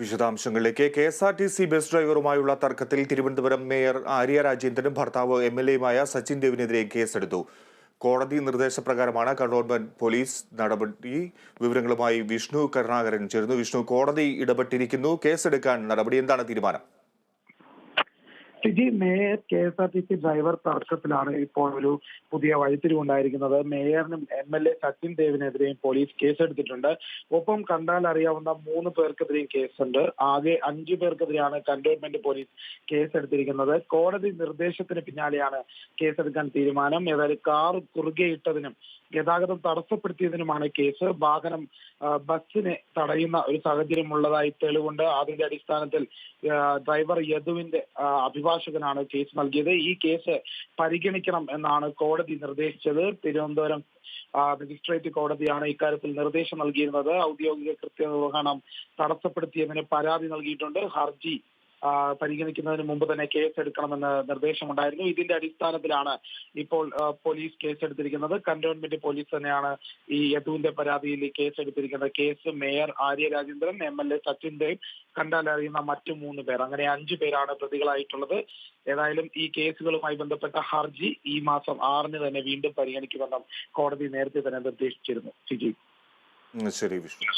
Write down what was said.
വിശദാംശങ്ങളിലേക്ക് KSRTC bus ഡ്രൈവറുമായുള്ള തർക്കത്തിൽ Thiruvananthapuram mayor Arya രാജേന്ദ്രനും ഭർത്താവ് എം.എൽ.എയുമായ സച്ചിൻ ദേവിനെതിരെ കേസെടുത്തു. കോടതി നിർദ്ദേശപ്രകാരമാണ് കന്റോൺമെന്റ് പോലീസ് നടപടി. വിവരങ്ങളുമായി വിഷ്ണു കരുണാകരൻ ചേർന്നു. വിഷ്ണു, കോടതി ഇടപെട്ടിരിക്കുന്നു. കേസെടുക്കാൻ നടപടി. എന്താണ് തീരുമാനം? സിജി, മേയർ കെ.എസ്.ആർ.ടി.സി ഡ്രൈവർ തർക്കത്തിലാണ് ഇപ്പോൾ ഒരു പുതിയ വഴിത്തിരിവുണ്ടായിരിക്കുന്നത്. മേയറിനും എം.എൽ.എ സച്ചിൻ ദേവിനെതിരെയും പോലീസ് കേസെടുത്തിട്ടുണ്ട്. ഒപ്പം കണ്ടാൽ അറിയാവുന്ന 3 പേർക്കെതിരെയും കേസുണ്ട്. ആകെ 5 പേർക്കെതിരെയാണ് കന്റോൺമെന്റ് പോലീസ് കേസെടുത്തിരിക്കുന്നത്. കോടതി നിർദ്ദേശത്തിന് പിന്നാലെയാണ് കേസെടുക്കാൻ തീരുമാനം. ഏതായാലും കാർ കുറുകെയിട്ടതിനും ഗതാഗതം തടസ്സപ്പെടുത്തിയതിനുമാണ് കേസ്. വാഹനം ബസ്സിനെ തടയുന്ന ഒരു സാഹചര്യം ഉള്ളതായി തെളിവുണ്ട്. അതിന്റെ അടിസ്ഥാനത്തിൽ ഡ്രൈവർ യദുവിന്റെ അഭിഭാഷകനാണ് കേസ് നൽകിയത്. ഈ കേസ് പരിഗണിക്കണം എന്നാണ് കോടതി നിർദ്ദേശിച്ചത്. തിരുവനന്തപുരം മജിസ്ട്രേറ്റ് കോടതിയാണ് ഇക്കാര്യത്തിൽ നിർദ്ദേശം നൽകിയിരുന്നത്. ഔദ്യോഗിക കൃത്യനിർവഹണം തടസ്സപ്പെടുത്തിയതിന് പരാതി നൽകിയിട്ടുണ്ട്. ഹർജി പരിഗണിക്കുന്നതിന് മുമ്പ് തന്നെ കേസെടുക്കണമെന്ന് നിർദ്ദേശമുണ്ടായിരുന്നു. ഇതിന്റെ അടിസ്ഥാനത്തിലാണ് ഇപ്പോൾ പോലീസ് കേസെടുത്തിരിക്കുന്നത്. കന്റോൺമെന്റ് പോലീസ് തന്നെയാണ് ഈ യദുവിന്റെ പരാതിയിൽ കേസെടുത്തിരിക്കുന്നത്. Case mayor Arya Rajendran, MLA Sachin Dev, കണ്ടാലറിയുന്ന മറ്റു 3 പേർ, അങ്ങനെ 5 പേരാണ് പ്രതികളായിട്ടുള്ളത്. ഏതായാലും ഈ കേസുകളുമായി ബന്ധപ്പെട്ട ഹർജി ഈ മാസം 6-ന് തന്നെ വീണ്ടും പരിഗണിക്കുമെന്നും കോടതി നേരത്തെ തന്നെ നിർദ്ദേശിച്ചിരുന്നു. ശരി വിഷ്ണു.